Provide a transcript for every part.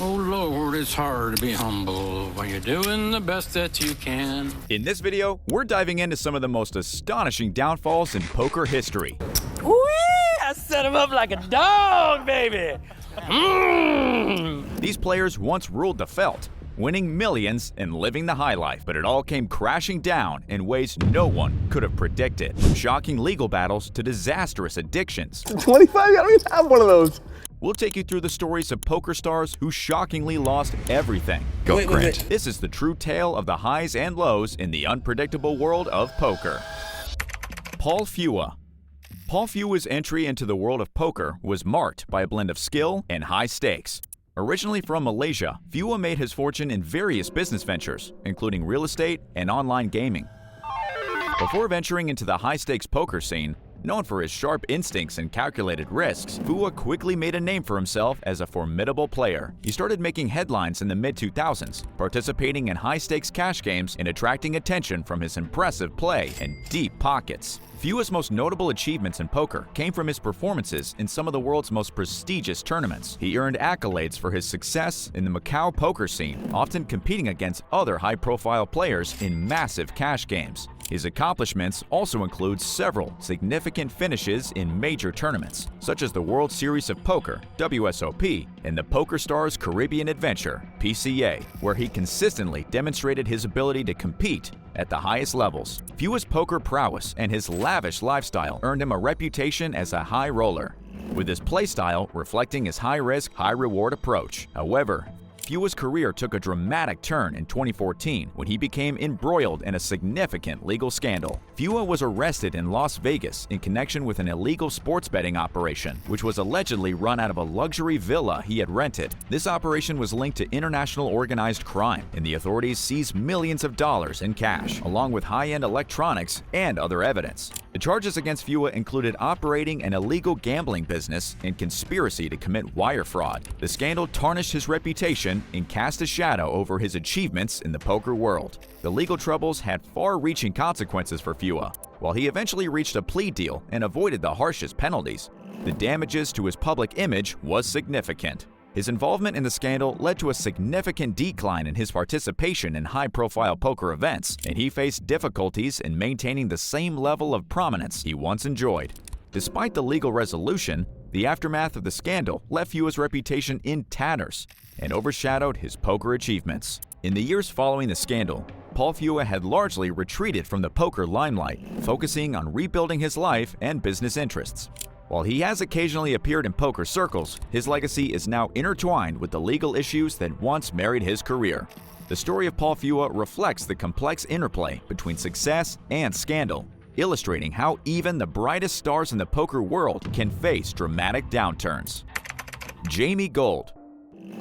Oh Lord, it's hard to be humble when you're doing the best that you can. In this video, we're diving into some of the most astonishing downfalls in poker history. Whee! I set him up like a dog, baby! These players once ruled the felt, winning millions and living the high life, but it all came crashing down in ways no one could have predicted. From shocking legal battles to disastrous addictions. 25? I don't even have one of those. We'll take you through the stories of poker stars who shockingly lost everything. Go, Grant. This is the true tale of the highs and lows in the unpredictable world of poker. Paul Phua. Paul Phua's entry into the world of poker was marked by a blend of skill and high stakes. Originally from Malaysia, Phua made his fortune in various business ventures, including real estate and online gaming. Before venturing into the high-stakes poker scene, known for his sharp instincts and calculated risks, Phua quickly made a name for himself as a formidable player. He started making headlines in the mid-2000s, participating in high-stakes cash games and attracting attention from his impressive play and deep pockets. Phua's most notable achievements in poker came from his performances in some of the world's most prestigious tournaments. He earned accolades for his success in the Macau poker scene, often competing against other high-profile players in massive cash games. His accomplishments also include several significant finishes in major tournaments, such as the World Series of Poker, WSOP, and the PokerStars Caribbean Adventure, PCA, where he consistently demonstrated his ability to compete at the highest levels. Phua's poker prowess and his lavish lifestyle earned him a reputation as a high roller, with his playstyle reflecting his high-risk, high-reward approach. However, Phua's career took a dramatic turn in 2014 when he became embroiled in a significant legal scandal. Phua was arrested in Las Vegas in connection with an illegal sports betting operation, which was allegedly run out of a luxury villa he had rented. This operation was linked to international organized crime, and the authorities seized millions of dollars in cash, along with high-end electronics and other evidence. The charges against Phua included operating an illegal gambling business and conspiracy to commit wire fraud. The scandal tarnished his reputation and cast a shadow over his achievements in the poker world. The legal troubles had far-reaching consequences for Phua. While he eventually reached a plea deal and avoided the harshest penalties, the damages to his public image was significant. His involvement in the scandal led to a significant decline in his participation in high-profile poker events, and he faced difficulties in maintaining the same level of prominence he once enjoyed. Despite the legal resolution, the aftermath of the scandal left Phua's reputation in tatters and overshadowed his poker achievements. In the years following the scandal, Paul Phua had largely retreated from the poker limelight, focusing on rebuilding his life and business interests. While he has occasionally appeared in poker circles, his legacy is now intertwined with the legal issues that once marred his career. The story of Paul Phua reflects the complex interplay between success and scandal, illustrating how even the brightest stars in the poker world can face dramatic downturns. Jamie Gold.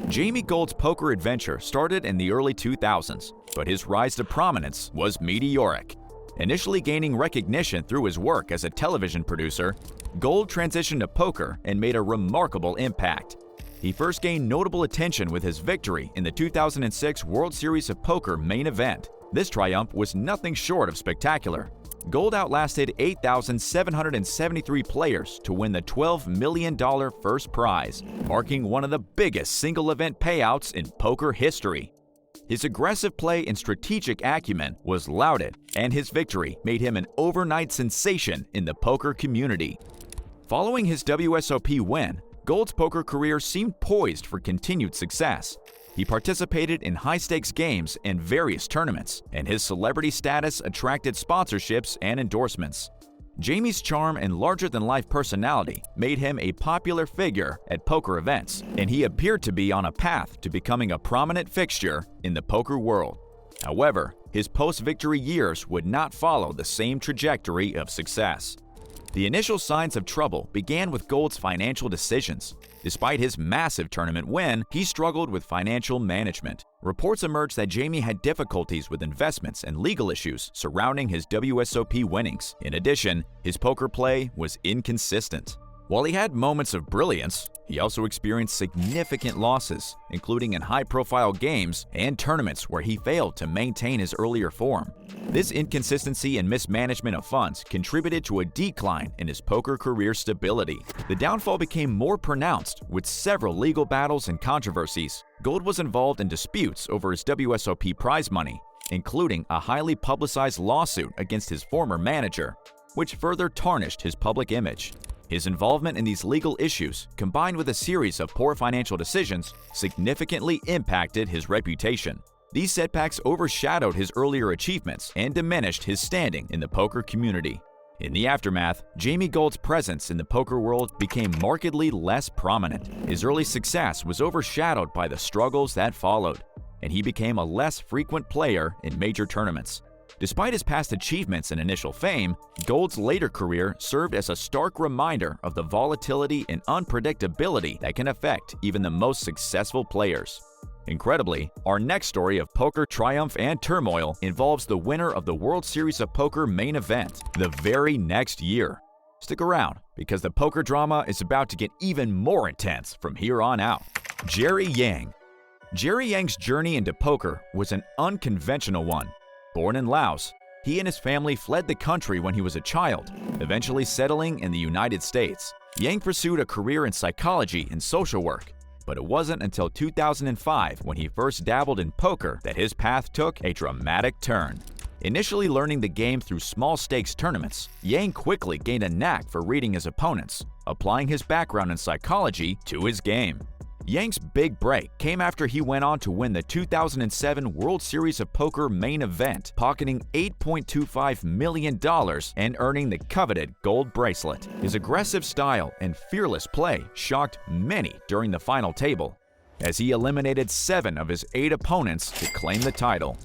Jamie Gold's poker adventure started in the early 2000s, but his rise to prominence was meteoric. Initially gaining recognition through his work as a television producer, Gold transitioned to poker and made a remarkable impact. He first gained notable attention with his victory in the 2006 World Series of Poker main event. This triumph was nothing short of spectacular. Gold outlasted 8,773 players to win the $12 million first prize, marking one of the biggest single-event payouts in poker history. His aggressive play and strategic acumen was lauded, and his victory made him an overnight sensation in the poker community. Following his WSOP win, Gold's poker career seemed poised for continued success. He participated in high-stakes games and various tournaments, and his celebrity status attracted sponsorships and endorsements. Jamie's charm and larger-than-life personality made him a popular figure at poker events, and he appeared to be on a path to becoming a prominent fixture in the poker world. However, his post-victory years would not follow the same trajectory of success. The initial signs of trouble began with Gold's financial decisions. Despite his massive tournament win, he struggled with financial management. Reports emerged that Jamie had difficulties with investments and legal issues surrounding his WSOP winnings. In addition, his poker play was inconsistent. While he had moments of brilliance, he also experienced significant losses, including in high-profile games and tournaments where he failed to maintain his earlier form. This inconsistency and mismanagement of funds contributed to a decline in his poker career stability. The downfall became more pronounced with several legal battles and controversies. Gold was involved in disputes over his WSOP prize money, including a highly publicized lawsuit against his former manager, which further tarnished his public image. His involvement in these legal issues, combined with a series of poor financial decisions, significantly impacted his reputation. These setbacks overshadowed his earlier achievements and diminished his standing in the poker community. In the aftermath, Jamie Gold's presence in the poker world became markedly less prominent. His early success was overshadowed by the struggles that followed, and he became a less frequent player in major tournaments. Despite his past achievements and initial fame, Gold's later career served as a stark reminder of the volatility and unpredictability that can affect even the most successful players. Incredibly, our next story of poker triumph and turmoil involves the winner of the World Series of Poker main event the very next year. Stick around, because the poker drama is about to get even more intense from here on out. Jeery Yang. Jeery Yang's journey into poker was an unconventional one. Born in Laos, he and his family fled the country when he was a child, eventually settling in the United States. Yang pursued a career in psychology and social work, but it wasn't until 2005 when he first dabbled in poker that his path took a dramatic turn. Initially learning the game through small-stakes tournaments, Yang quickly gained a knack for reading his opponents, applying his background in psychology to his game. Yang's big break came after he went on to win the 2007 World Series of Poker main event, pocketing $8.25 million and earning the coveted gold bracelet. His aggressive style and fearless play shocked many during the final table, as he eliminated 7 of his 8 opponents to claim the title.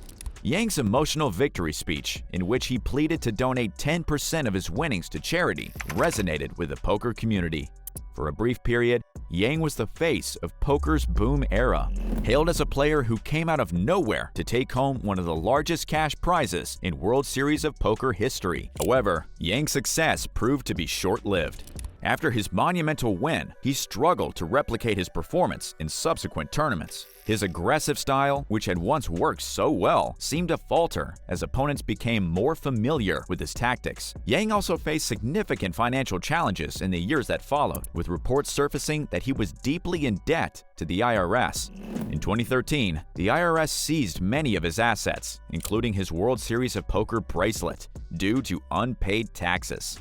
Yang's emotional victory speech, in which he pleaded to donate 10% of his winnings to charity, resonated with the poker community. For a brief period, Yang was the face of poker's boom era, hailed as a player who came out of nowhere to take home one of the largest cash prizes in World Series of Poker history. However, Yang's success proved to be short-lived. After his monumental win, he struggled to replicate his performance in subsequent tournaments. His aggressive style, which had once worked so well, seemed to falter as opponents became more familiar with his tactics. Yang also faced significant financial challenges in the years that followed, with reports surfacing that he was deeply in debt to the IRS. In 2013, the IRS seized many of his assets, including his World Series of Poker bracelet, due to unpaid taxes.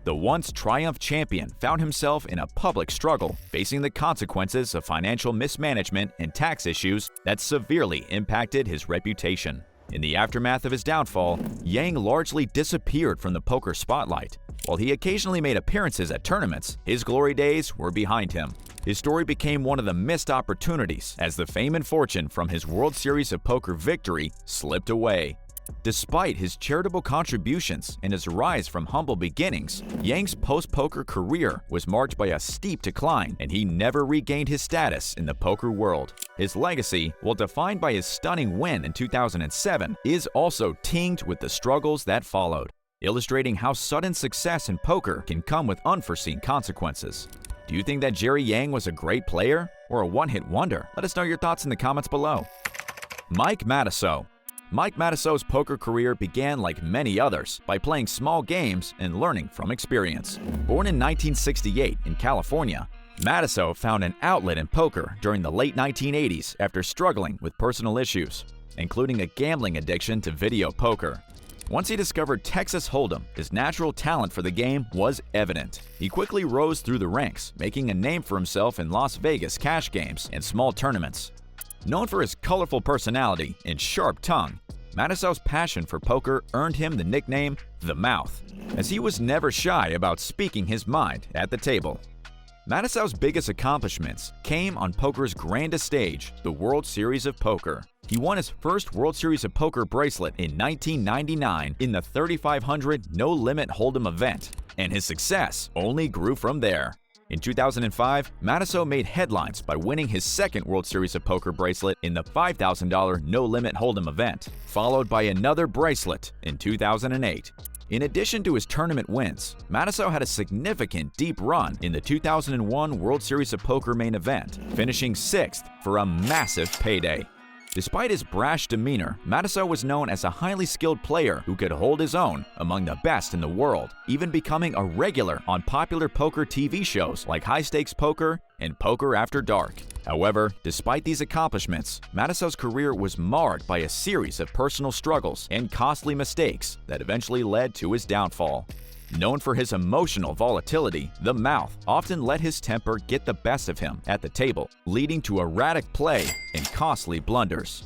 The once Triumph champion found himself in a public struggle, facing the consequences of financial mismanagement and tax issues that severely impacted his reputation. In the aftermath of his downfall, Yang largely disappeared from the poker spotlight. While he occasionally made appearances at tournaments, his glory days were behind him. His story became one of the missed opportunities as the fame and fortune from his World Series of Poker victory slipped away. Despite his charitable contributions and his rise from humble beginnings, Yang's post-poker career was marked by a steep decline, and he never regained his status in the poker world. His legacy, while defined by his stunning win in 2007, is also tinged with the struggles that followed, illustrating how sudden success in poker can come with unforeseen consequences. Do you think that Jeery Yang was a great player or a one-hit wonder? Let us know your thoughts in the comments below. Mike Matusow. Mike Matusow's poker career began like many others by playing small games and learning from experience. Born in 1968 in California, Matusow found an outlet in poker during the late 1980s after struggling with personal issues, including a gambling addiction to video poker. Once he discovered Texas Hold'em, his natural talent for the game was evident. He quickly rose through the ranks, making a name for himself in Las Vegas cash games and small tournaments. Known for his colorful personality and sharp tongue, Matusow's passion for poker earned him the nickname The Mouth, as he was never shy about speaking his mind at the table. Matusow's biggest accomplishments came on poker's grandest stage, the World Series of Poker. He won his first World Series of Poker bracelet in 1999 in the 3500 no-limit Hold'em event, and his success only grew from there. In 2005, Matusow made headlines by winning his second World Series of Poker bracelet in the $5,000 no-limit Hold'em event, followed by another bracelet in 2008. In addition to his tournament wins, Matusow had a significant deep run in the 2001 World Series of Poker main event, finishing 6th for a massive payday. Despite his brash demeanor, Matusow was known as a highly skilled player who could hold his own among the best in the world, even becoming a regular on popular poker TV shows like High Stakes Poker and Poker After Dark. However, despite these accomplishments, Matusow's career was marred by a series of personal struggles and costly mistakes that eventually led to his downfall. Known for his emotional volatility, the mouth often let his temper get the best of him at the table, leading to erratic play and costly blunders.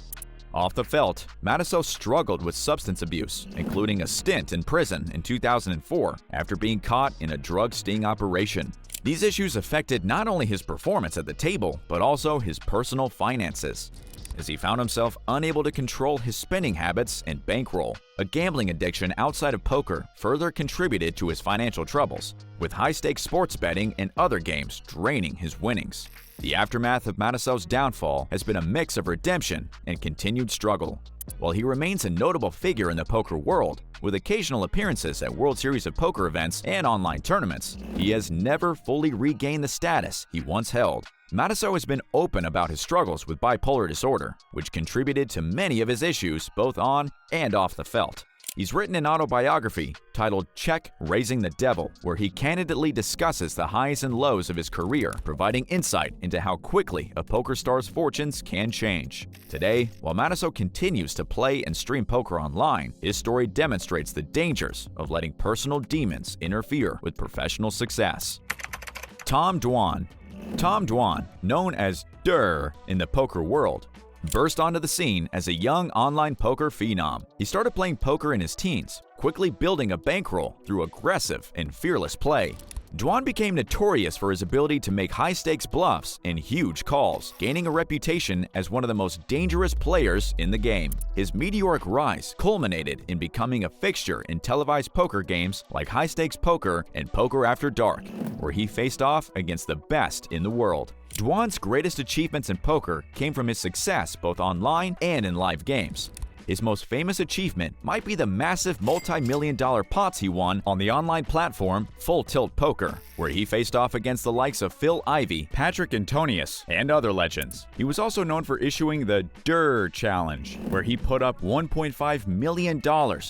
Off the felt, Matusow struggled with substance abuse, including a stint in prison in 2004 after being caught in a drug sting operation. These issues affected not only his performance at the table, but also his personal finances, as he found himself unable to control his spending habits and bankroll. A gambling addiction outside of poker further contributed to his financial troubles, with high-stakes sports betting and other games draining his winnings. The aftermath of Matusow's downfall has been a mix of redemption and continued struggle. While he remains a notable figure in the poker world, with occasional appearances at World Series of Poker events and online tournaments, he has never fully regained the status he once held. Matusow has been open about his struggles with bipolar disorder, which contributed to many of his issues both on and off the felt. He's written an autobiography titled Check Raising the Devil, where he candidly discusses the highs and lows of his career, providing insight into how quickly a poker star's fortunes can change. Today, while Matusow continues to play and stream poker online, his story demonstrates the dangers of letting personal demons interfere with professional success. Tom Dwan. Tom Dwan, known as Durr in the poker world, burst onto the scene as a young online poker phenom. He started playing poker in his teens, quickly building a bankroll through aggressive and fearless play. Dwan became notorious for his ability to make high-stakes bluffs and huge calls, gaining a reputation as one of the most dangerous players in the game. His meteoric rise culminated in becoming a fixture in televised poker games like High Stakes Poker and Poker After Dark, where he faced off against the best in the world. Dwan's greatest achievements in poker came from his success both online and in live games. His most famous achievement might be the massive multi-million-dollar pots he won on the online platform Full Tilt Poker, where he faced off against the likes of Phil Ivey, Patrick Antonius, and other legends. He was also known for issuing the Durr Challenge, where he put up $1.5 million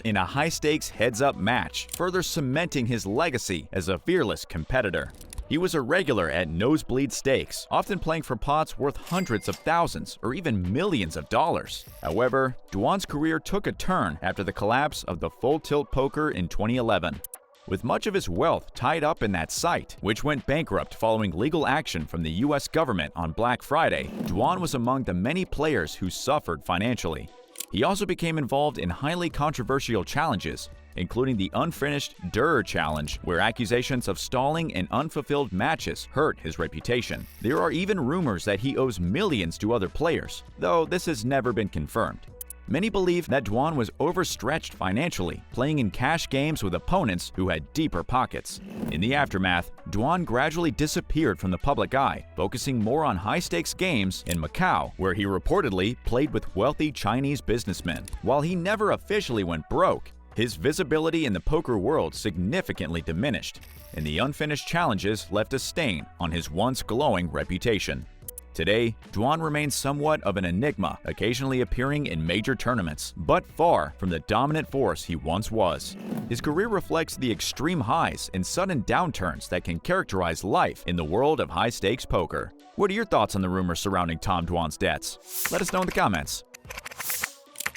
in a high-stakes heads-up match, further cementing his legacy as a fearless competitor. He was a regular at nosebleed stakes, often playing for pots worth hundreds of thousands or even millions of dollars. However, Dwan's career took a turn after the collapse of the Full Tilt Poker in 2011. With much of his wealth tied up in that site, which went bankrupt following legal action from the US government on Black Friday, Dwan was among the many players who suffered financially. He also became involved in highly controversial challenges, including the unfinished Durr Challenge, where accusations of stalling and unfulfilled matches hurt his reputation. There are even rumors that he owes millions to other players, though this has never been confirmed. Many believe that Dwan was overstretched financially, playing in cash games with opponents who had deeper pockets. In the aftermath, Dwan gradually disappeared from the public eye, focusing more on high-stakes games in Macau, where he reportedly played with wealthy Chinese businessmen. While he never officially went broke, his visibility in the poker world significantly diminished, and the unfinished challenges left a stain on his once glowing reputation. Today, Dwan remains somewhat of an enigma, occasionally appearing in major tournaments, but far from the dominant force he once was. His career reflects the extreme highs and sudden downturns that can characterize life in the world of high-stakes poker. What are your thoughts on the rumors surrounding Tom Dwan's debts? Let us know in the comments.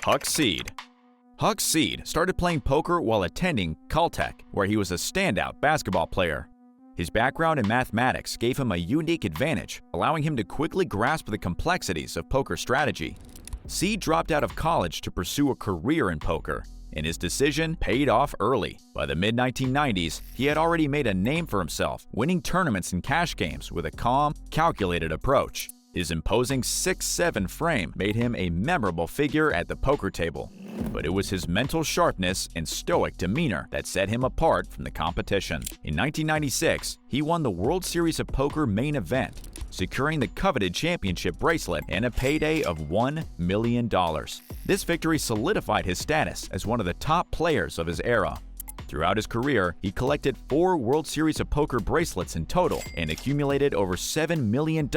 Huck Seed. Huck Seed started playing poker while attending Caltech, where he was a standout basketball player. His background in mathematics gave him a unique advantage, allowing him to quickly grasp the complexities of poker strategy. Seed dropped out of college to pursue a career in poker, and his decision paid off early. By the mid-1990s, he had already made a name for himself, winning tournaments and cash games with a calm, calculated approach. His imposing 6'7" frame made him a memorable figure at the poker table, but it was his mental sharpness and stoic demeanor that set him apart from the competition. In 1996, he won the World Series of Poker main event, securing the coveted championship bracelet and a payday of $1 million. This victory solidified his status as one of the top players of his era. Throughout his career, he collected 4 World Series of Poker bracelets in total and accumulated over $7 million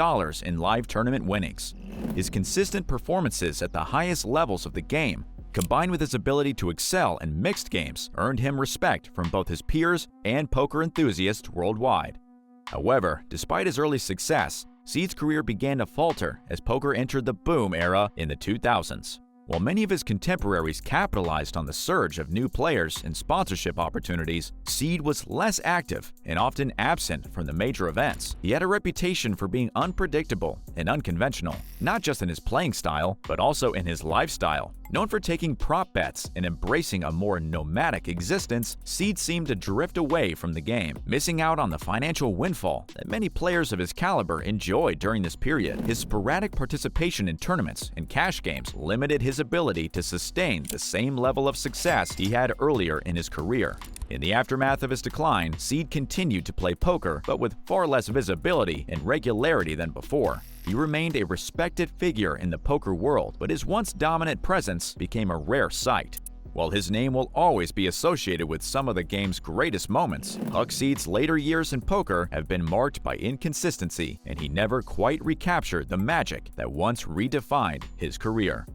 in live tournament winnings. His consistent performances at the highest levels of the game, combined with his ability to excel in mixed games, earned him respect from both his peers and poker enthusiasts worldwide. However, despite his early success, Seed's career began to falter as poker entered the boom era in the 2000s. While many of his contemporaries capitalized on the surge of new players and sponsorship opportunities, Seed was less active and often absent from the major events. He had a reputation for being unpredictable and unconventional, not just in his playing style, but also in his lifestyle. Known for taking prop bets and embracing a more nomadic existence, Seed seemed to drift away from the game, missing out on the financial windfall that many players of his caliber enjoyed during this period. His sporadic participation in tournaments and cash games limited his ability to sustain the same level of success he had earlier in his career. In the aftermath of his decline, Seed continued to play poker, but with far less visibility and regularity than before. He remained a respected figure in the poker world, but his once dominant presence became a rare sight. While his name will always be associated with some of the game's greatest moments, Huck Seed's later years in poker have been marked by inconsistency, and he never quite recaptured the magic that once redefined his career.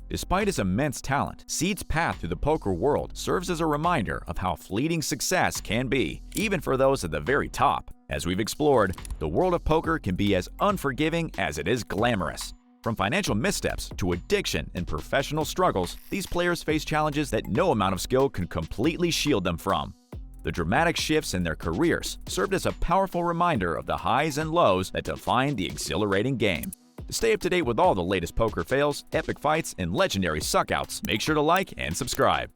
Despite his immense talent, Seed's path through the poker world serves as a reminder of how fleeting success can be, even for those at the very top. As we've explored, the world of poker can be as unforgiving as it is glamorous. From financial missteps to addiction and professional struggles, these players face challenges that no amount of skill can completely shield them from. The dramatic shifts in their careers served as a powerful reminder of the highs and lows that define the exhilarating game. To stay up to date with all the latest poker fails, epic fights, and legendary suckouts, make sure to like and subscribe.